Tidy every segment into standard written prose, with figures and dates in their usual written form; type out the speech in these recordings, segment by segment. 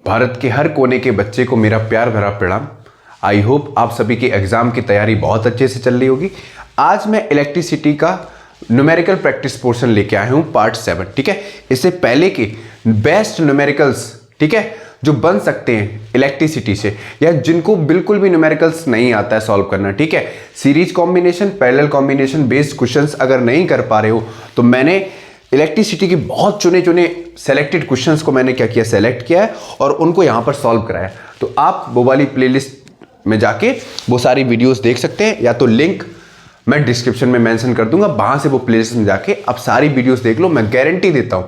भारत के हर कोने के बच्चे को मेरा प्यार भरा प्रणाम। आई होप आप सभी की एग्जाम की तैयारी बहुत अच्छे से चल रही होगी। आज मैं इलेक्ट्रिसिटी का न्यूमेरिकल प्रैक्टिस पोर्शन लेके आया हूँ पार्ट 7। ठीक है, इससे पहले के बेस्ट न्यूमेरिकल्स, ठीक है, जो बन सकते हैं इलेक्ट्रिसिटी से या जिनको बिल्कुल भी न्यूमेरिकल्स नहीं आता है सॉल्व करना, ठीक है, series combination, parallel combination based questions अगर नहीं कर पा रहे हो तो मैंने इलेक्ट्रिसिटी के बहुत चुने चुने सेलेक्टेड क्वेश्चंस को मैंने क्या किया, सेलेक्ट किया है और उनको यहाँ पर सॉल्व कराया। तो आप वो वाली प्लेलिस्ट में जाके वो सारी वीडियोस देख सकते हैं, या तो लिंक मैं डिस्क्रिप्शन में मेंशन कर दूंगा, वहां से वो प्लेलिस्ट में जाके आप सारी वीडियोस देख लो। मैं गारंटी देता हूं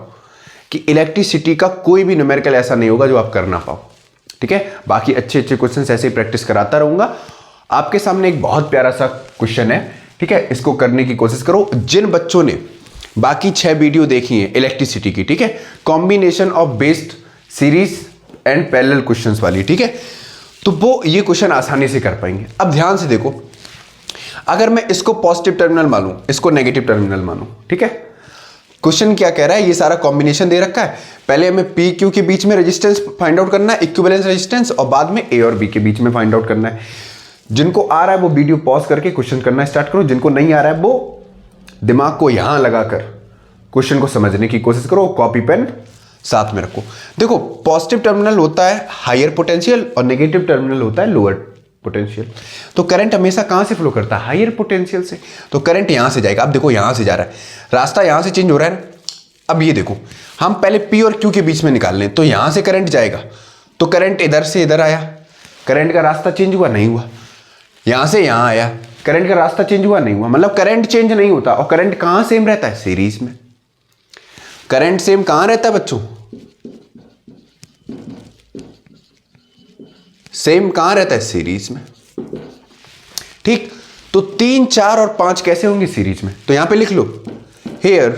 कि इलेक्ट्रिसिटी का कोई भी न्यूमेरिकल ऐसा नहीं होगा जो आप कर ना पाओ। ठीक है, बाकी अच्छे अच्छे क्वेश्चंस ऐसे ही प्रैक्टिस कराता रहूंगा। आपके सामने एक बहुत प्यारा सा क्वेश्चन है, ठीक है, इसको करने की कोशिश करो। जिन बच्चों ने बाकी 6 वीडियो देखी है इलेक्ट्रिसिटी की, ठीक है, combination of based series and parallel questions वाली, ठीक है, तो वो ये क्वेश्चन आसानी से कर पाएंगे। अब ध्यान से देखो, अगर मैं इसको पॉजिटिव टर्मिनल मानूं, इसको नेगेटिव टर्मिनल मानूं, ठीक है, क्वेश्चन क्या कह रहा है, ये सारा कॉम्बिनेशन दे रखा है। पहले हमें पी क्यू के बीच में रेजिस्टेंस फाइंड आउट करना है, इक्विवेलेंस रेजिस्टेंस, और बाद में ए और बी के बीच में फाइंड आउट करना है। जिनको आ रहा है वो वीडियो पॉज करके क्वेश्चन करना स्टार्ट करो, जिनको नहीं आ रहा है वो दिमाग को यहां लगाकर क्वेश्चन को समझने की कोशिश करो, कॉपी पेन साथ में रखो। देखो, पॉजिटिव टर्मिनल होता है हायर पोटेंशियल और नेगेटिव टर्मिनल होता है लोअर पोटेंशियल। तो करंट हमेशा कहां से फ्लो करता है, हायर पोटेंशियल से। तो करंट यहां से जाएगा। अब देखो यहां से जा रहा है, रास्ता यहां से चेंज हो रहा है। अब ये देखो, हम पहले पी और क्यू के बीच में निकाल लें, तो यहां से करंट जाएगा, तो करंट इधर से इधर आया, करंट का रास्ता चेंज हुआ नहीं हुआ, यहां से यहां आया, करंट का रास्ता चेंज हुआ नहीं हुआ, मतलब करंट चेंज नहीं होता। और करंट कहां सेम रहता है, सीरीज में। करंट सेम कहां रहता है बच्चों, सेम कहां रहता है, सीरीज में। ठीक, तो 3, 4 और 5 कैसे होंगे, सीरीज में। तो यहां पे लिख लो, here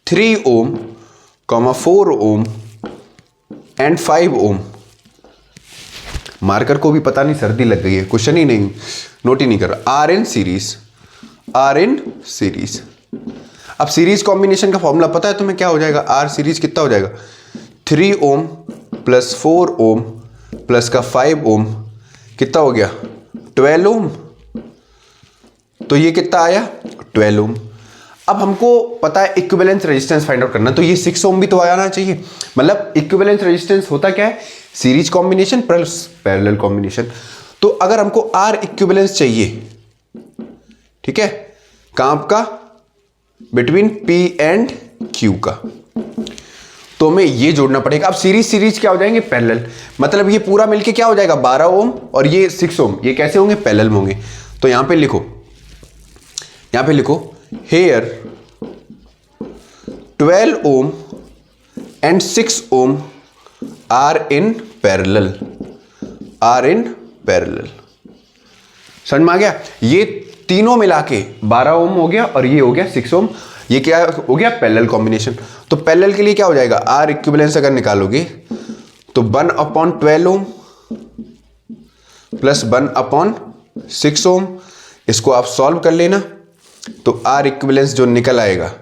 3 ohm, 4 ohm and 5 ohm. Marker को भी पता नहीं सर्दी लग गई है, क्वेश्चन ही नहीं नोट ही नहीं कर रहा। Are in series, are in series. अब सीरीज कॉम्बिनेशन का फॉर्मूला पता है तुम्हें, क्या हो जाएगा, आर सीरीज कितना हो जाएगा, 3 ओम प्लस 4 ओम प्लस का 5 ओम, कितना हो गया, 12 ओम। तो ये कितना आया, 12 ओम। अब हमको पता है इक्विवेलेंस रेजिस्टेंस फाइंड आउट करना, तो ये 6 ओम भी तो आना चाहिए। मतलब इक्विवेलेंस रेजिस्टेंस होता क्या है, series combination plus parallel combination. तो अगर हमको आर इक्विवेलेंस चाहिए, ठीक है, कहां का, बिटवीन पी एंड क्यू का, तो हमें ये जोड़ना पड़ेगा। अब सीरीज सीरीज क्या हो जाएंगे, पैरेलल। मतलब ये पूरा मिलके क्या हो जाएगा, 12 ओम, और ये 6 ओम, ये कैसे होंगे, पैरेलल होंगे। तो यहां पे लिखो, यहां पे लिखो, here 12 ohm and 6 ohm are in parallel, are in parallel. समझ में आ गया। ये तीनों मिला के 12 ओम हो गया और ये हो गया 6 ओम। ये क्या हो गया, पैरेलल कॉम्बिनेशन। तो पैरेलल के लिए क्या हो जाएगा, आर इक्विवेलेंस अगर निकालोगे तो 1/12 ओम प्लस 1/6 ओम। इसको आप सॉल्व कर लेना, तो आर इक्विवेलेंस जो निकल आएगा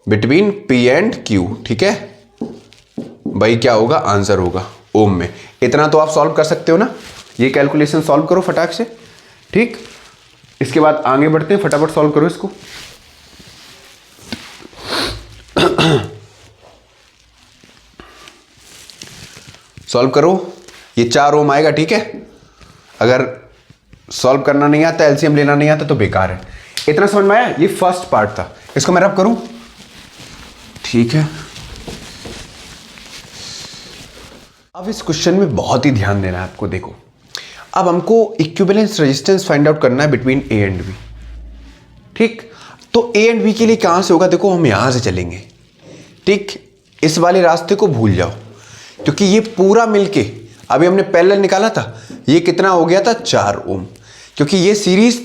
बिटवीन पी एंड क्यू, ठीक है भाई, क्या होगा, आंसर होगा ओम में। इतना तो आप सॉल्व कर सकते हो ना, ये कैलकुलेशन सॉल्व करो फटाक से। ठीक, इसके बाद आगे बढ़ते हैं, फटाफट सॉल्व करो इसको। सॉल्व करो, ये 4 ओम आएगा, ठीक है। अगर सॉल्व करना नहीं आता, एलसीएम लेना नहीं आता तो बेकार है। इतना समझ में आया, ये फर्स्ट पार्ट था। इसको मैं रब करूं, ठीक है। अब इस क्वेश्चन में बहुत ही ध्यान देना है आपको। देखो, अब हमको इक्विवेलेंस रेजिस्टेंस फाइंड आउट करना है बिटवीन ए एंड बी। ठीक, तो ए एंड बी के लिए कहां से होगा, देखो हम यहां से चलेंगे। ठीक, इस वाले रास्ते को भूल जाओ, क्योंकि ये पूरा मिलके, अभी हमने पैरेलल निकाला था, ये कितना हो गया था, 4 ओम। क्योंकि ये सीरीज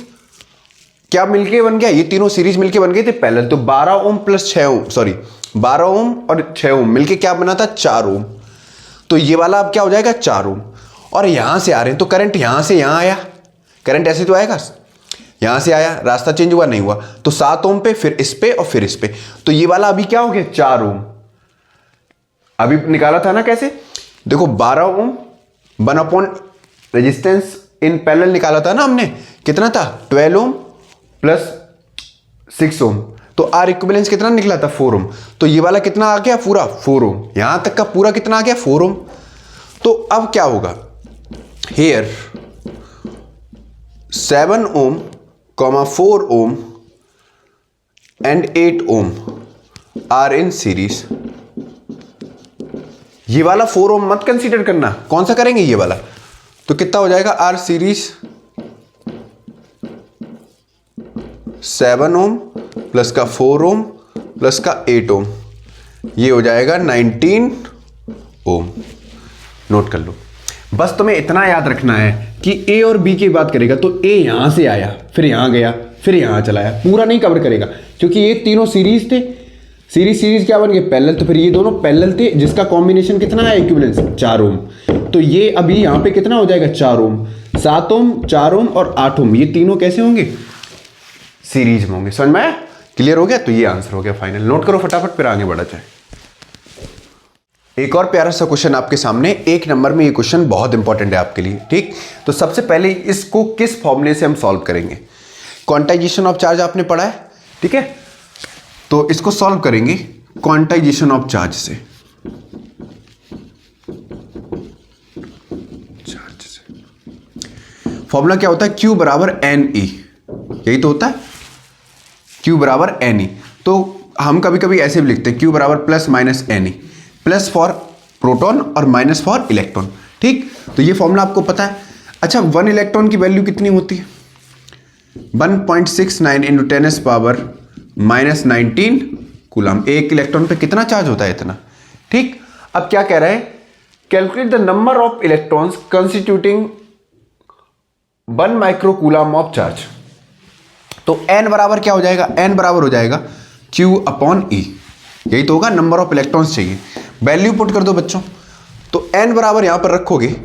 क्या मिलके बन गया, ये तीनों सीरीज मिलके बन गए थे पैरेलल। तो 12 ओम प्लस 6 ओम, सॉरी 12 ओम और 6 ओम मिलके क्या बना था, 4 ओम। तो ये वाला अब क्या हो जाएगा, 4 ओम। और यहां से आ रहे हैं, तो करंट यहां से यहां आया, करंट ऐसे तो आएगा, यहां से आया, रास्ता चेंज हुआ नहीं हुआ, तो 7 ओम पे, फिर इस पे और फिर इस पे। तो ये वाला अभी क्या हो गया, 4 ओम। अभी निकाला था ना कैसे, देखो 12 ओम 1 अपॉन रेजिस्टेंस इन पैरेलल निकाला था ना हमने, कितना था 12 ओम प्लस 6 ओम, तो आर इक्विवेलेंस कितना निकला था 4 ओम। तो ये वाला कितना आ गया पूरा 4 ओम, यहां तक का पूरा कितना आ गया 4 ओम। तो अब क्या होगा, here 7 ohm 4 ohm and 8 ohm are in series. ये वाला 4 ओम मत कंसीडर करना, कौन सा करेंगे ये वाला, तो कितना हो जाएगा आर सीरीज 7 ओम प्लस का 4 ओम प्लस का 8 ओम, ये हो जाएगा 19 ओम। नोट कर लो, बस तुम्हें इतना याद रखना है कि ए और बी की बात करेगा तो ए यहां से आया, फिर यहां गया, फिर यहां चला आया, पूरा नहीं कवर करेगा क्योंकि ये तीनों सीरीज थे। सीरीज क्या बन गए पैरेलल, तो फिर ये दोनों पैरेलल थे जिसका कॉम्बिनेशन कितना है इक्विवेलेंस 4 ओम। तो ये अभी यहां पे कितना हो जाएगा 4 ओम, 7 ओम 4 ओम और 8 ओम, ये तीनों कैसे होंगे सीरीज में होंगे। समझ में आया, क्लियर हो गया, तो ये आंसर हो गया फाइनल। नोट करो फटाफट फिर आगे बढ़ा जाए। एक और प्यारा सा क्वेश्चन आपके सामने, 1 नंबर में ये क्वेश्चन बहुत इंपॉर्टेंट है आपके लिए, ठीक। तो सबसे पहले इसको किस फॉर्मूले से हम सॉल्व करेंगे, क्वांटाइजेशन ऑफ चार्ज आपने पढ़ा है, ठीक है। तो इसको सॉल्व करेंगे क्वांटाइजेशन ऑफ चार्ज से, फॉर्मूला क्या होता है, Q बराबर NE, यही तो होता है, Q बराबर NE। तो हम कभी कभी ऐसे भी लिखते हैं Q बराबर plus minus NE, plus for proton और माइनस फॉर इलेक्ट्रॉन, ठीक। तो ये फॉर्मूला आपको पता है। अच्छा 1 इलेक्ट्रॉन की वैल्यू कितनी होती है 1.69 इंटू 10 पावर माइनस 19 कूलम। एक इलेक्ट्रॉन पे कितना चार्ज होता है इतना, ठीक। अब क्या कह रहा है, calculate the number of electrons constituting 1 micro coulomb of charge. तो n बराबर क्या हो जाएगा, n बराबर हो जाएगा Q अपॉन E, यही तो होगा, नंबर ऑफ इलेक्ट्रॉन्स चाहिए, वैल्यू पुट कर दो बच्चों। तो n बराबर यहां पर रखोगे,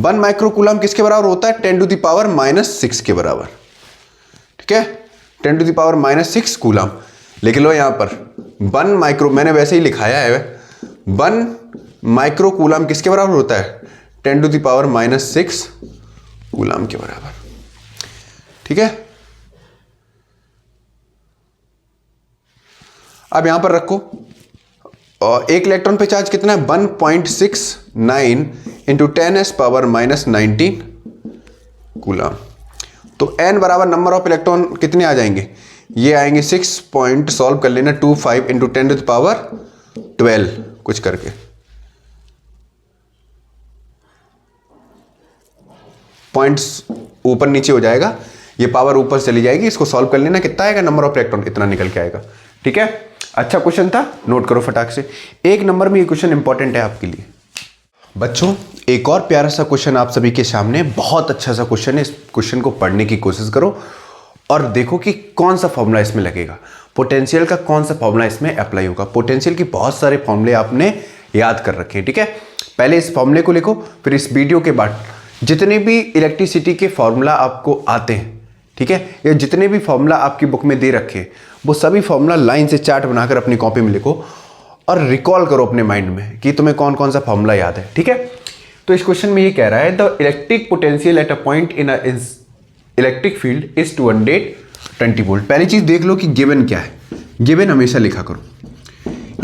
1 माइक्रो कूलम किसके बराबर होता है 10 टू द पावर -6 के बराबर, ठीक है, 10 टू द पावर -6 कूलम। लिख लो यहां पर 1 माइक्रो, मैंने वैसे ही लिखाया है, 1 माइक्रो कूलम किसके बराबर होता है 10 टू द पावर -6 कूलम के बराबर, ठीक है। अब यहां पर रखो, और एक इलेक्ट्रॉन पे चार्ज कितना है 1.69 इंटू 10 पावर -19 कूलम। तो n बराबर नंबर ऑफ इलेक्ट्रॉन कितने आ जाएंगे, ये आएंगे 6 पॉइंट, सॉल्व कर लेना 25 इंटू 10 टू द पावर 12 कुछ करके, पॉइंट्स ऊपर नीचे हो जाएगा, ये पावर ऊपर चली जाएगी, इसको सॉल्व कर लेना, कितना आएगा नंबर ऑफ इलेक्ट्रॉन, इतना निकल के आएगा, ठीक है। अच्छा क्वेश्चन था, नोट करो फटाक से, 1 नंबर में ये क्वेश्चन इंपॉर्टेंट है आपके लिए। बच्चों एक और प्यारा सा क्वेश्चन आप सभी के सामने, बहुत अच्छा सा क्वेश्चन है, इस क्वेश्चन को पढ़ने की कोशिश करो और देखो कि कौन सा फॉर्मूला इसमें लगेगा, पोटेंशियल का कौन सा फॉर्मूला इसमें अप्लाई होगा। पोटेंशियल की बहुत सारे फॉर्मूले आपने याद कर रखे हैं, ठीक है। पहले इस फॉर्मूले को लिखो, फिर इस वीडियो के बाद जितने भी इलेक्ट्रिसिटी के फॉर्मूला आपको आते हैं, ठीक है, या जितने भी फॉर्मूला आपकी बुक में दे रखे वो सभी फॉर्मूला लाइन से चार्ट बनाकर अपनी कॉपी में लिखो और रिकॉल करो अपने माइंड में कि तुम्हें कौन कौन सा फॉर्मूला याद है, ठीक है। तो इस क्वेश्चन में ये कह रहा है the electric potential at a point in electric field is 220 volt. पहली चीज देख लो कि गिवन क्या है, गिवन हमेशा लिखा करो,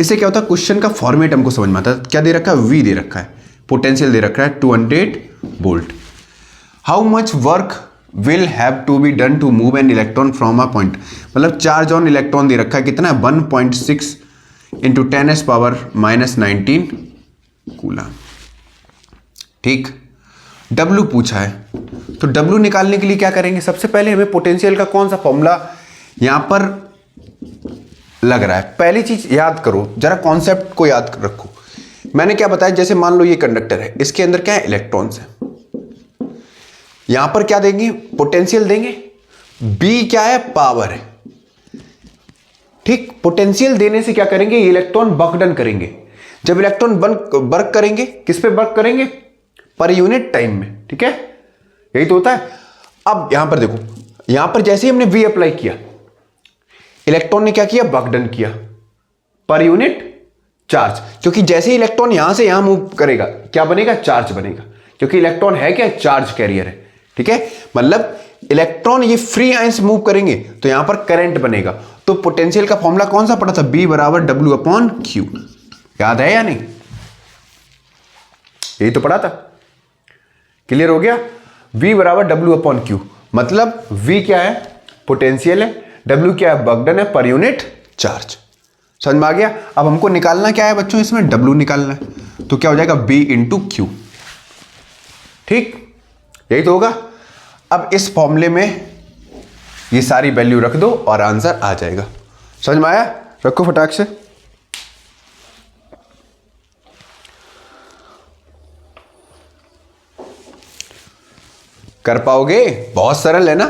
इससे क्या होता है क्वेश्चन का फॉर्मेट हमको समझ में आता है। क्या दे रखा है, V दे रखा है, पोटेंशियल दे रखा है 200 volt. How much work will have to be done to move an electron from a point, मतलब चार्ज ऑन इलेक्ट्रॉन दे रखा है कितना है 1.6 इंटू 10 पावर -19 कूलम, ठीक। W पूछा है, तो W निकालने के लिए क्या करेंगे, सबसे पहले हमें पोटेंशियल का कौन सा फॉर्मूला यहां पर लग रहा है, पहली चीज याद करो, जरा कॉन्सेप्ट को याद रखो। मैंने क्या बताया, जैसे मान लो ये कंडक्टर है, इसके अंदर क्या है इलेक्ट्रॉन्स है, यहां पर क्या देंगे पोटेंशियल देंगे, B क्या है पावर है, ठीक। पोटेंशियल देने से क्या करेंगे, ये इलेक्ट्रॉन वर्क डन करेंगे। जब इलेक्ट्रॉन वर्क करेंगे, किस पे वर्क करेंगे, पर यूनिट टाइम में, ठीक है, यही तो होता है। अब यहां पर देखो, यहां पर जैसे ही हमने V अप्लाई किया, इलेक्ट्रॉन ने क्या किया, वर्क डन किया पर यूनिट चार्ज, क्योंकि जैसे ही इलेक्ट्रॉन यहां से यहां मूव करेगा क्या बनेगा, चार्ज बनेगा, क्योंकि इलेक्ट्रॉन है क्या, चार्ज कैरियर है। ठीक है, मतलब इलेक्ट्रॉन ये फ्री आयंस मूव करेंगे तो यहां पर करंट बनेगा। तो पोटेंशियल का फॉर्मूला कौन सा पढ़ा था, B बराबर W/Q, याद है या नहीं, यही तो पढ़ा था। क्लियर हो गया, V बराबर W/Q, मतलब V क्या है, पोटेंशियल है, W क्या है, वर्क डन है पर यूनिट चार्ज। समझ में आ गया। अब हमको निकालना क्या है बच्चों, इसमें W निकालना है, तो क्या हो जाएगा B × Q। ठीक, यही तो होगा। अब इस फॉर्मूले में ये सारी वैल्यू रख दो और आंसर आ जाएगा। समझ में आया, रखो फटाक से। कर पाओगे, बहुत सरल है ना,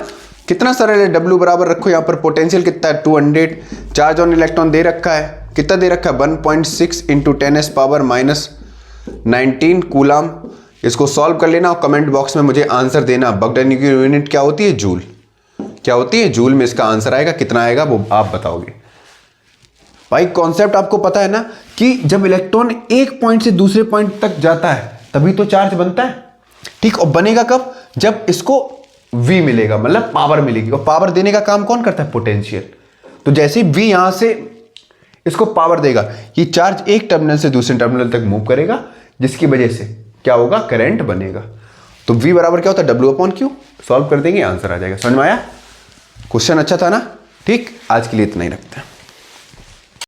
कितना सरल है। W बराबर रखो, यहां पर पोटेंशियल कितना है 200, चार्ज ऑन इलेक्ट्रॉन दे रखा है, कितना दे रखा है 1.6 × 10⁻⁻19 कूलाम। इसको सॉल्व कर लेना और कमेंट बॉक्स में मुझे आंसर देना। वर्क डन की यूनिट क्या होती है, जूल। क्या होती है, जूल में इसका आंसर आएगा, कितना आएगा वो आप बताओगे। भाई कॉन्सेप्ट आपको पता है ना कि जब इलेक्ट्रॉन एक पॉइंट से दूसरे पॉइंट तक जाता है तभी तो चार्ज बनता है। ठीक, और बनेगा कब, जब इसको V मिलेगा, मतलब पावर मिलेगी, और पावर देने का काम कौन करता है, पोटेंशियल। तो जैसे ही V यहां से इसको पावर देगा, ये चार्ज एक टर्मिनल से दूसरे टर्मिनल तक मूव करेगा, जिसकी वजह से क्या होगा, करंट बनेगा। तो V बराबर क्या होता है, W/Q। सॉल्व कर देंगे, आंसर आ जाएगा। समझ में आया, क्वेश्चन अच्छा था ना। ठीक, आज के लिए इतना ही रखते हैं।